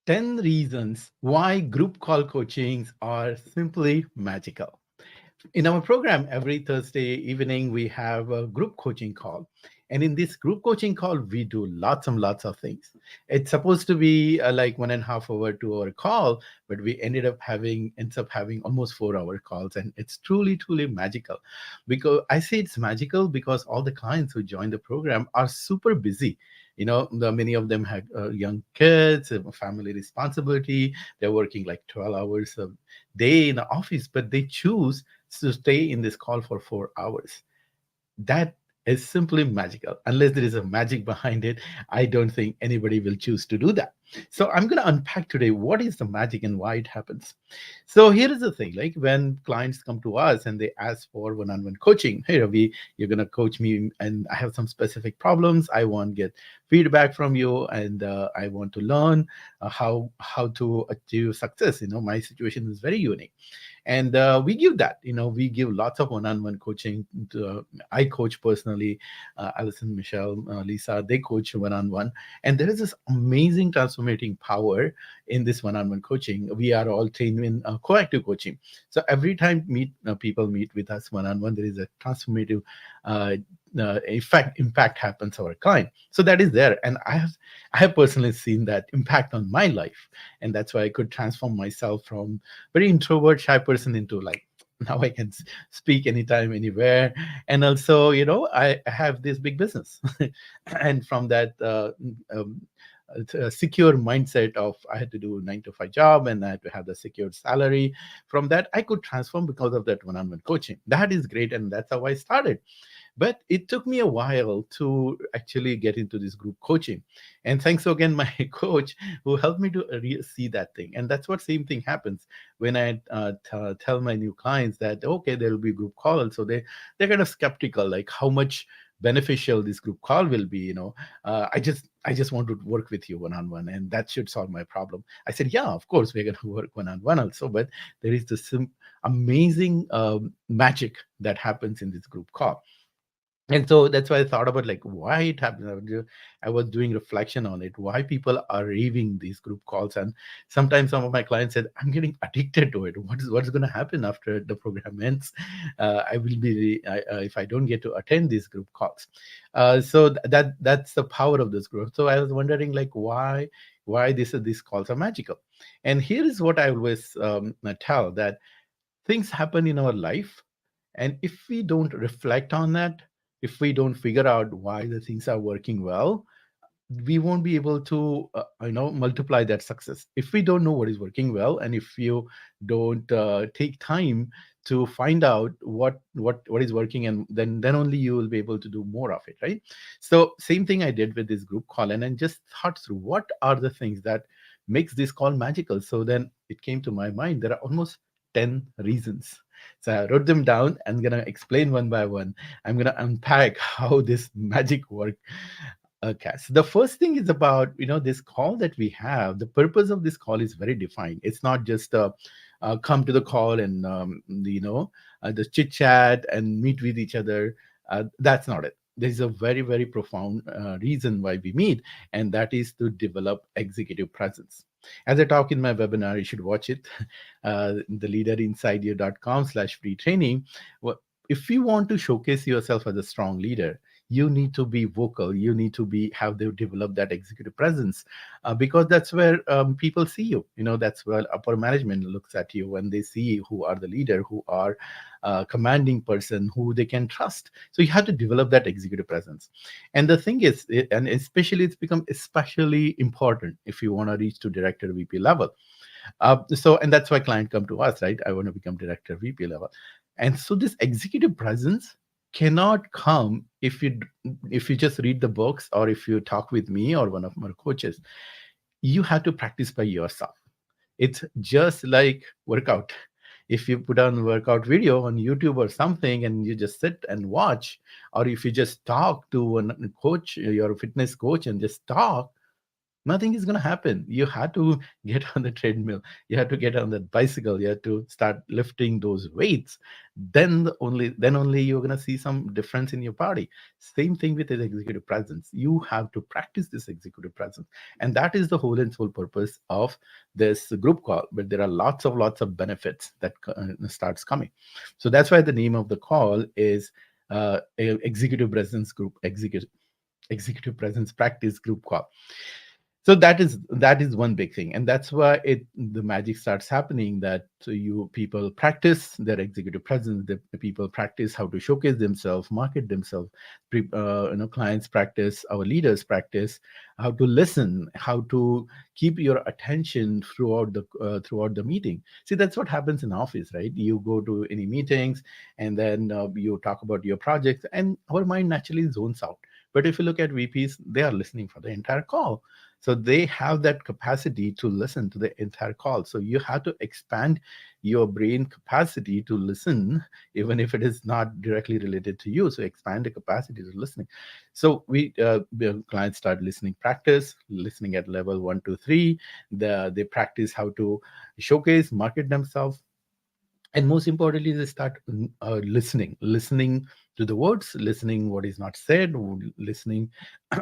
10 reasons why group call coachings are simply magical. In our program, every Thursday evening, we have a group coaching call. And in this group coaching call, we do lots and lots of things. It's supposed to be like 1.5 hour, 2 hour call, but we ends up having almost 4 hour calls. And it's truly, truly magical. Because I say it's magical because all the clients who join the program are super busy. Many of them have young kids, family responsibility. They're working like 12 hours a day in the office, but they choose to stay in this call for 4 hours. That is simply magical. Unless there is a magic behind it, I don't think anybody will choose to do that. So I'm going to unpack today what is the magic and why it happens. So here is the thing, like when clients come to us and they ask for one-on-one coaching. Hey Ravi, you're going to coach me and I have some specific problems. I want to get feedback from you, and I want to learn how to achieve success. My situation is very unique, and we give that. We give lots of one-on-one coaching to, I coach personally. Alison, Michelle, Lisa, they coach one-on-one, and there is this amazing transformating power in this one-on-one coaching. We are all trained in coactive coaching, so every time people meet with us one-on-one, there is a transformative uh, impact happens to our client. So that is there, and I have personally seen that impact on my life, and that's why I could transform myself from very introvert, shy person into like now I can speak anytime, anywhere, and also I have this big business, and from that. Um, a secure mindset of I had to do 9 to 5 job and I had to have the secured salary. From that, I could transform because of that one-on-one coaching. That is great, and that's how I started. But it took me a while to actually get into this group coaching. And thanks again, my coach who helped me to see that thing. And that's what same thing happens when I tell my new clients that, okay, there will be group call. So they're kind of skeptical, like how much beneficial this group call will be. I just want to work with you one on one, and that should solve my problem. I said, yeah, of course, we're going to work one on one also, but there is this amazing magic that happens in this group call. And so that's why I thought about like why it happens. I was doing reflection on it, why people are raving these group calls. And sometimes some of my clients said, I'm getting addicted to it. What's going to happen after the program ends? I will be if I don't get to attend these group calls. So that's the power of this group. So I was wondering like why these calls are magical. And here is what I always tell, that things happen in our life, and if we don't reflect on that, if we don't figure out why the things are working well, we won't be able to multiply that success. If we don't know what is working well, and if you don't take time to find out what is working, and then only you will be able to do more of it, right? So same thing I did with this group call, and then just thought through what are the things that makes this call magical. So then it came to my mind there are almost 10 reasons. So I wrote them down. I'm going to explain one by one. I'm going to unpack how this magic works. Okay, so the first thing is about this call that we have. The purpose of this call is very defined. It's not just come to the call and just chit chat and meet with each other. That's not it. There is a very very profound reason why we meet, and that is to develop executive presence. As I talk in my webinar, you should watch it. theleaderinsideyou.com/free training. If you want to showcase yourself as a strong leader, you need to be vocal. You need to have them develop that executive presence, because that's where people see you. That's where upper management looks at you when they see who are the leader, who are commanding person, who they can trust. So you have to develop that executive presence. And the thing is, and especially it's become especially important if you want to reach to director, VP level. And that's why client come to us, right? I want to become director, VP level. And so this executive presence cannot come if you just read the books, or if you talk with me or one of my coaches. You have to practice by yourself. It's just like workout. If you put on workout video on YouTube or something and you just sit and watch, or if you just talk to a coach, your fitness coach, and just talk, Nothing is going to happen. You had to get on the treadmill, you had to get on the bicycle, you had to start lifting those weights. Then only you're going to see some difference in your body. Same thing with the executive presence. You have to practice this executive presence, and that is the whole and sole purpose of this group call. But there are lots of benefits that starts coming. So that's why the name of the call is executive presence group, executive presence practice group call. So that is one big thing, and that's why it the magic starts happening. That you people practice their executive presence, the people practice how to showcase themselves, market themselves. Clients practice, our leaders practice how to listen, how to keep your attention throughout the meeting. See, that's what happens in office, right? You go to any meetings, and then you talk about your projects, and our mind naturally zones out. But if you look at VPs, they are listening for the entire call. So they have that capacity to listen to the entire call. So you have to expand your brain capacity to listen, even if it is not directly related to you. So expand the capacity to listening. So the clients start listening, practice listening at level 1 to 3. They practice how to showcase, market themselves, and most importantly they start listening to the words, listening what is not said, listening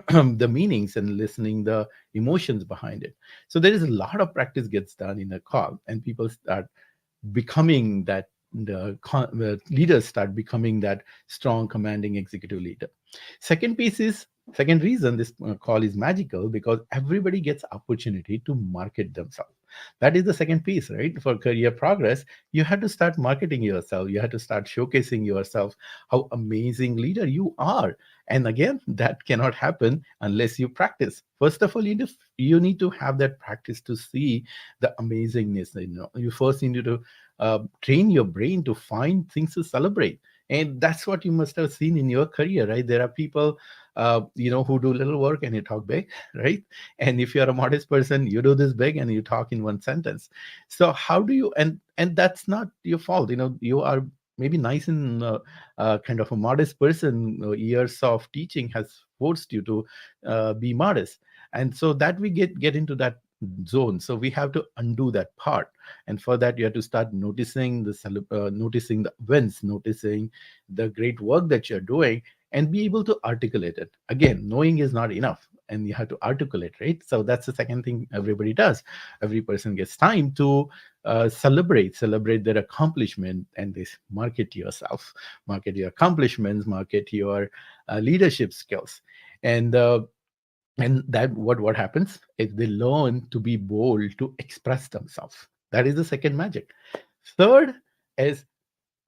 the meanings, and listening the emotions behind it. So there is a lot of practice gets done in a call, and people start becoming that, the leaders start becoming that strong commanding executive leader. Second reason this call is magical, because everybody gets opportunity to market themselves. That is the second piece, right? For career progress, you have to start marketing yourself, you have to start showcasing yourself, how amazing leader you are. And again, that cannot happen unless you practice. First of all, you need to have that practice to see the amazingness. You first need to train your brain to find things to celebrate. And that's what you must have seen in your career, right? There are people who do little work and you talk big, right? And if you're a modest person, you do this big and you talk in one sentence. So how do you, and that's not your fault. You are maybe nice in kind of a modest person. Years of teaching has forced you to be modest, and so that we get into that zone. So we have to undo that part, and for that you have to start noticing noticing the wins, noticing the great work that you're doing, and be able to articulate it. Again, knowing is not enough, and you have to articulate, right? So that's the second thing everybody does. Every person gets time to celebrate their accomplishment, and this market yourself, market your accomplishments, market your leadership skills. And uh, and that what happens is they learn to be bold, to express themselves. That is the second magic. Third is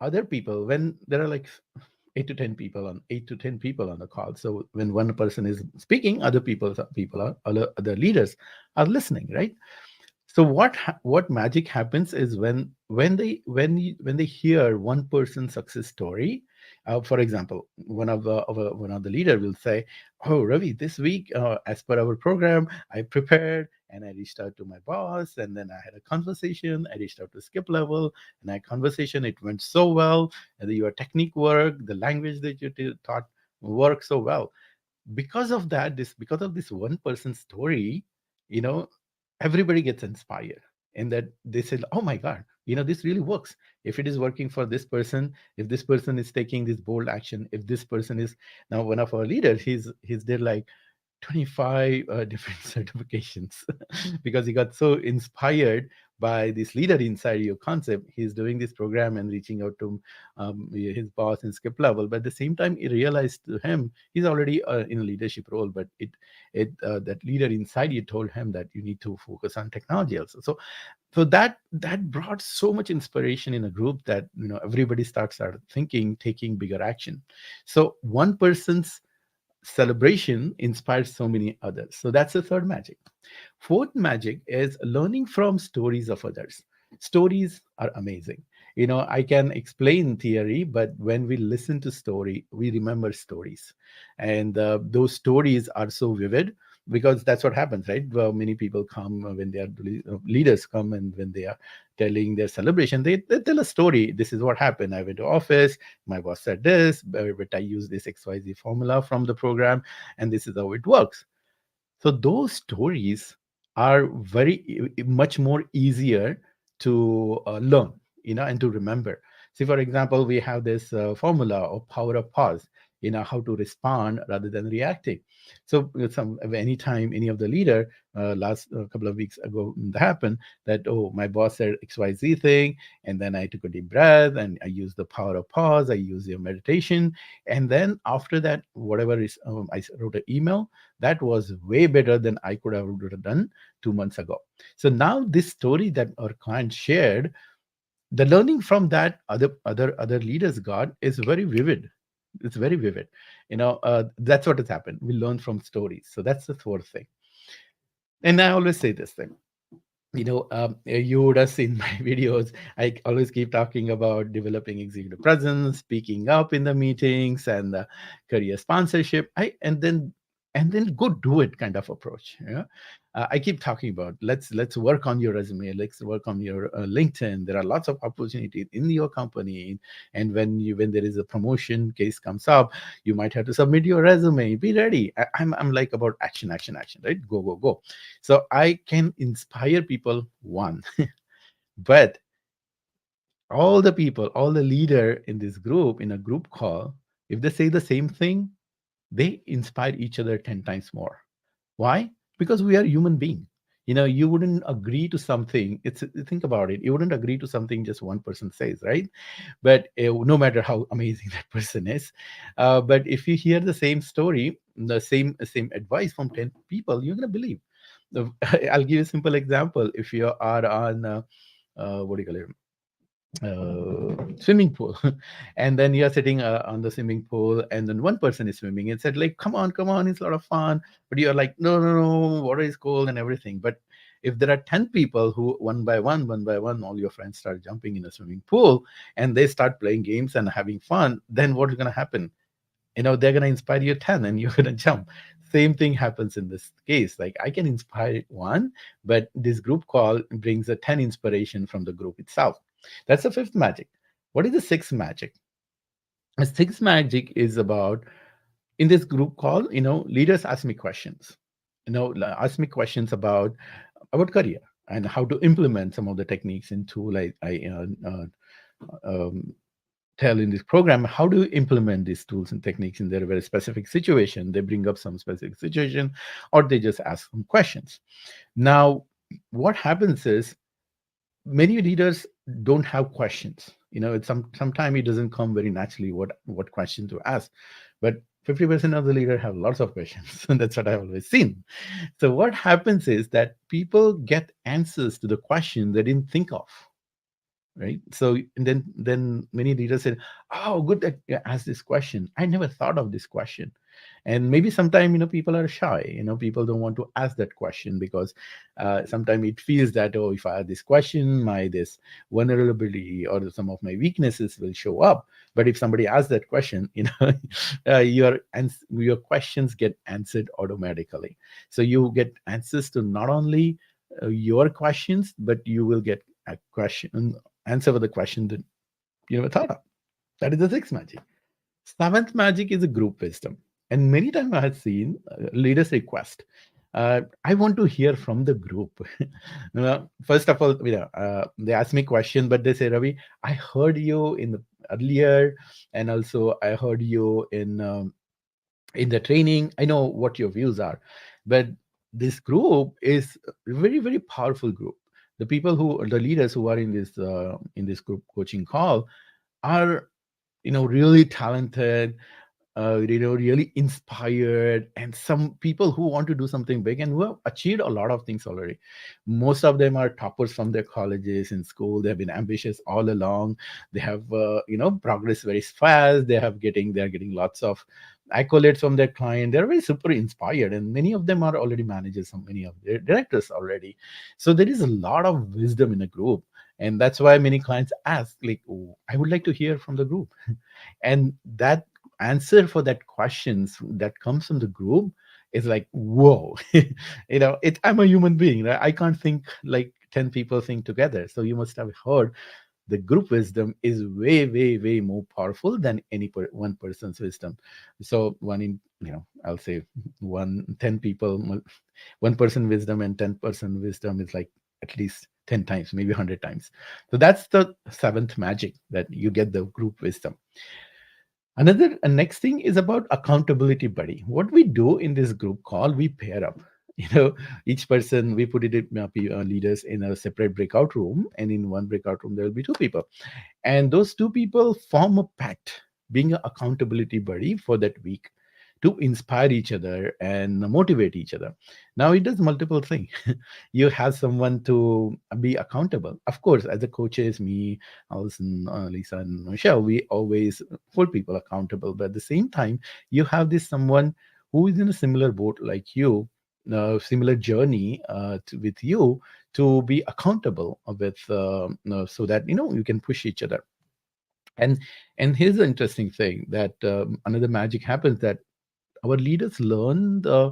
other people. When there are like 8 to 10 people on the call, so when one person is speaking, other leaders are listening, right? So what magic happens is when they hear one person's success story. For example, one of the leader will say, "Oh, Ravi, this week, as per our program, I prepared and I reached out to my boss, and then I had a conversation. I reached out to skip level, and that conversation, it went so well. And your technique worked, the language that you taught worked so well. Because of this one person's story, you know everybody gets inspired, and that they say, oh my god, this really works. If it is working for this person, if this person is taking this bold action, if this person is now one of our leaders, he's did like 25 different certifications because he got so inspired by this leader inside your concept. He's doing this program and reaching out to his boss in skip level, but at the same time he realized to him he's already in a leadership role, but that leader inside you told him that you need to focus on technology also. So that brought so much inspiration in a group that everybody started thinking, taking bigger action. So one person's celebration inspires so many others. So that's the third magic. Fourth magic is learning from stories of others. Stories are amazing. I can explain theory, but when we listen to story, we remember stories. And those stories are so vivid, because that's what happens, right? Well, many people come when they are leaders come, and when they are telling their celebration, they tell a story. This is what happened. I went to office, my boss said this, but I used this XYZ formula from the program, and this is how it works. So those stories are much more easier to learn, and to remember. See, for example, we have this formula or power of pause, how to respond rather than reacting. So anytime any of the leader last couple of weeks ago happened that, oh, my boss said XYZ thing, and then I took a deep breath and I used the power of pause, I used your meditation, and then after that, whatever is I wrote an email that was way better than I could have done 2 months ago. So now this story that our client shared, the learning from that other leaders got is very vivid. It's very vivid. That's what has happened. We learn from stories. So that's the fourth thing. And I always say this thing. You would have seen my videos. I always keep talking about developing executive presence, speaking up in the meetings, and the career sponsorship. And then go do it kind of approach. I keep talking about let's work on your resume, let's work on your LinkedIn. There are lots of opportunities in your company, and when there is a promotion case comes up, you might have to submit your resume. Be ready. I'm like about action, action, action. Right? Go, go, go. So I can inspire people, one, but all the leader in this group, in a group call, if they say the same thing, they inspire each other 10 times more. Why? Because we are human being. You wouldn't agree to something. Think about it. You wouldn't agree to something just one person says, right? But no matter how amazing that person is, but if you hear the same story, the same advice from 10 people, you're gonna believe. I'll give you a simple example. If you are on what do you call it, swimming pool, and then you're sitting on the swimming pool, and then one person is swimming and said like, come on, it's a lot of fun, but you're like, no, no, no, water is cold and everything. But if there are 10 people who one by one, all your friends start jumping in a swimming pool and they start playing games and having fun, then what's going to happen? They're going to inspire you 10 and you're going to jump. Same thing happens in this case. Like, I can inspire one, but this group call brings a 10 inspiration from the group itself. That's the fifth magic. What is the sixth magic? The sixth magic is about, in this group call, leaders ask me questions. Ask me questions about career and how to implement some of the techniques into, like, I tell in this program how to implement these tools and techniques in their very specific situation. They bring up some specific situation, or they just ask some questions. Now, what happens is, many leaders don't have questions. It's sometimes it doesn't come very naturally what question to ask. But 50% of the leader have lots of questions. And that's what I've always seen. So what happens is that people get answers to the question they didn't think of, right? So, and then many leaders said, oh, good that you asked this question, I never thought of this question. And maybe sometimes, people are shy. People don't want to ask that question because sometimes it feels that, oh, if I ask this question, my this vulnerability or some of my weaknesses will show up. But if somebody asks that question, your questions get answered automatically. So you get answers to not only your questions, but you will get a question answer for the question that you never thought of. That is the sixth magic. Seventh magic is a group wisdom. And many times I have seen leaders request, I want to hear from the group. First of all, they ask me question, but they say, Ravi, I heard you in the earlier, and also I heard you in the training. I know what your views are, but this group is a very, very powerful group. The leaders who are in this group coaching call are, really talented, really inspired, and some people who want to do something big and who have achieved a lot of things already. Most of them are toppers from their colleges and school. They have been ambitious all along. They have, progressed very fast. They are getting lots of accolades from their client. They're very super inspired, and many of them are already managers. Some many of their directors already. So there is a lot of wisdom in a group, and that's why many clients ask, like, oh, I would like to hear from the group. And that answer for that questions that comes from the group is like, whoa. I'm a human being, right? I can't think like 10 people think together. So you must have heard the group wisdom is way, way, way more powerful than any one person's wisdom. So one in, I'll say 10 people, one person wisdom and 10% wisdom is like at least 10 times, maybe 100 times. So that's the seventh magic, that you get the group wisdom. Another next thing is about accountability buddy. What we do in this group call, we pair up. You know, each person, we put it in, leaders in a separate breakout room, and in one breakout room there will be two people, and those two people form a pact, being an accountability buddy for that week, to inspire each other and motivate each other. Now it does multiple things. You have someone to be accountable. Of course, as a coaches, me, Alison, Lisa, and Michelle, we always hold people accountable. But at the same time, you have this someone who is in a similar boat like you, similar journey with you, to be accountable with, so that you can push each other. And here's the interesting thing, that another magic happens, that our leaders uh,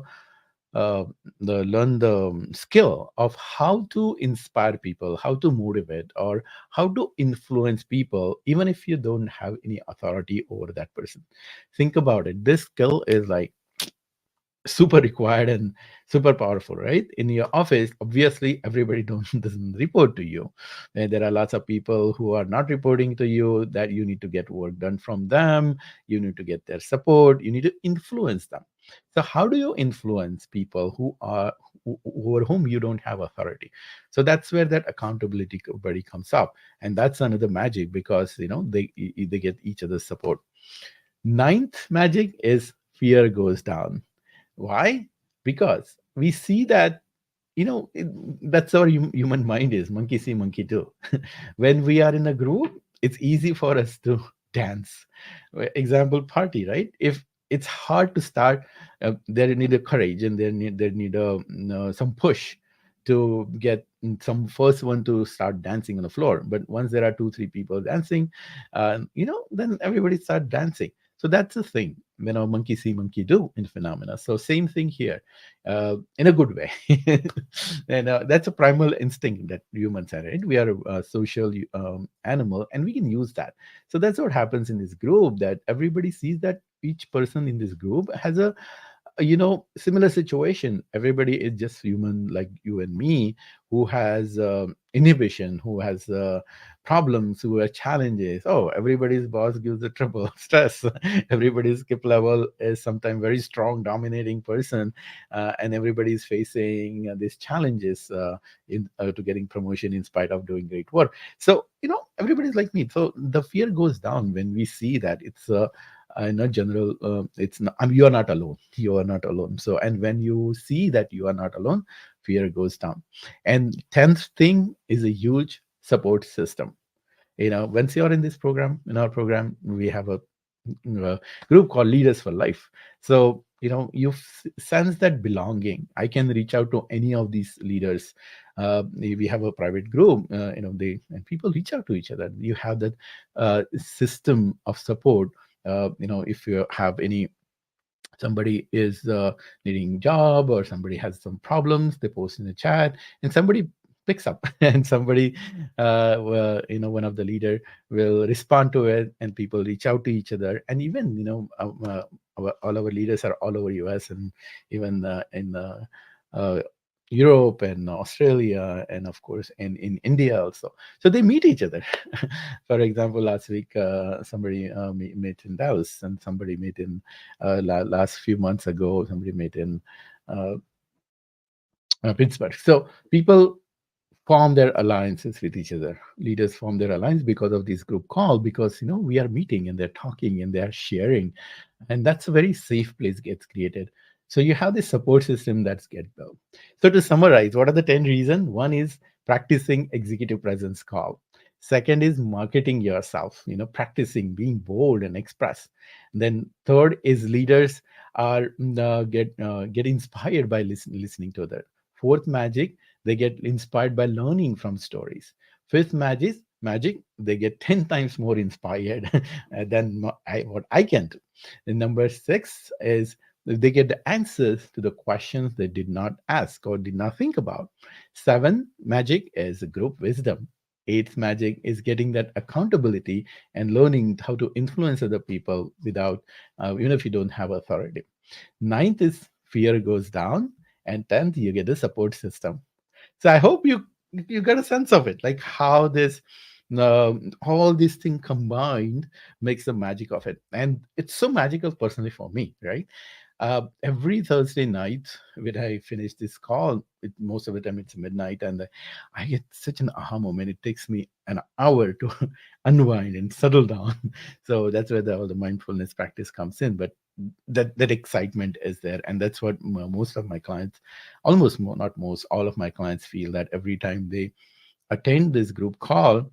learn the skill of how to inspire people, how to motivate, or how to influence people, even if you don't have any authority over that person. Think about it. This skill is like super required and super powerful, right? In your office, obviously everybody don't doesn't report to you, and there are lots of people who are not reporting to you, that you need to get work done from them, you need to get their support, you need to influence them. So how do you influence people over whom you don't have authority? So that's where that accountability buddy comes up, and that's another magic, because they get each other's support. Ninth magic is fear goes down. Why? Because we see that, that's our human mind is, monkey see, monkey do. When we are in a group, it's easy for us to dance. Example, party, right? If it's hard to start, there need a courage, and there need some push to get some first one to start dancing on the floor. But once there are two, three people dancing, then everybody start dancing. So that's the thing, monkey see, monkey do in phenomena. So same thing here, in a good way. And that's a primal instinct that humans are, right? We are a social animal, and we can use that. So that's what happens in this group, that everybody sees that each person in this group has a similar situation. Everybody is just human like you and me, who has inhibition, who has problems, who has challenges. Oh, everybody's boss gives the trouble, stress. Everybody's skip level is sometimes very strong dominating person, and everybody's facing these challenges to getting promotion in spite of doing great work. So everybody's like me. So the fear goes down when we see that it's in a general, it's not, you are not alone, you are not alone. So, and when you see that you are not alone, fear goes down. And 10th thing is a huge support system. Once you're in this program, in our program, we have a group called Leaders for Life. So you sense that belonging. I can reach out to any of these leaders. We have a private group, they, and people reach out to each other. You have that system of support. If you have any, somebody is needing job, or somebody has some problems, they post in the chat, and somebody picks up and somebody, one of the leader will respond to it, and people reach out to each other. And even all our leaders are all over US, and even in uh, Europe and Australia, and of course in India also. So they meet each other. For example, last week somebody met in Dallas, and somebody met in last few months ago, somebody met in uh, Pittsburgh. So people form their alliances with each other. Leaders form their alliance because of this group call, because we are meeting and they're talking and they're sharing, and that's a very safe place gets created. So you have this support system that's get built. So to summarize, what are the 10 reasons? One is practicing executive presence call. Second is marketing yourself, practicing being bold and express. Then third is leaders are get inspired by listening to others. Fourth magic, they get inspired by learning from stories. Fifth magic, they get 10 times more inspired than what I can do. And number six is they get the answers to the questions they did not ask or did not think about. Seven magic is group wisdom. Eighth magic is getting that accountability and learning how to influence other people without, even if you don't have authority. Ninth is fear goes down, and tenth you get a support system. So I hope you got a sense of it, like how this all these things combined makes the magic of it, and it's so magical personally for me, right? Every Thursday night when I finish this call, most of the time it's midnight, and I get such an aha moment. It takes me an hour to unwind and settle down. So that's where all the mindfulness practice comes in. But that excitement is there, and that's what most of my clients, almost not most, all of my clients feel that every time they attend this group call,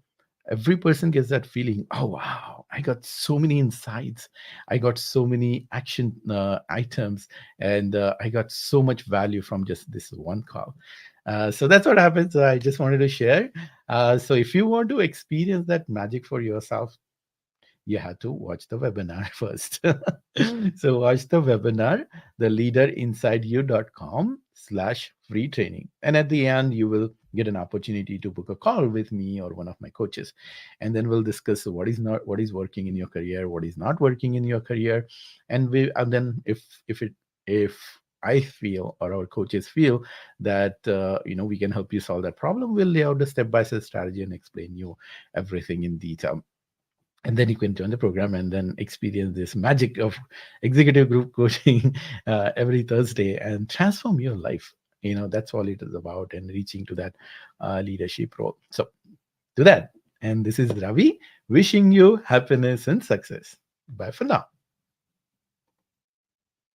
every person gets that feeling, oh wow, I got so many insights, I got so many action items, and I got so much value from just this one call. So that's what happens. I just wanted to share. So if you want to experience that magic for yourself, you have to watch the webinar first. So watch the webinar, the leaderinsideyou.com/free training. And at the end, you will get an opportunity to book a call with me or one of my coaches. And then we'll discuss what is working in your career, what is not working in your career. And then if I feel or our coaches feel that we can help you solve that problem, we'll lay out the step-by-step strategy and explain you everything in detail, and then you can join the program and then experience this magic of executive group coaching every Thursday and transform your life. That's all it is about, and reaching to that leadership role. So do that. And this is Ravi wishing you happiness and success. Bye for now.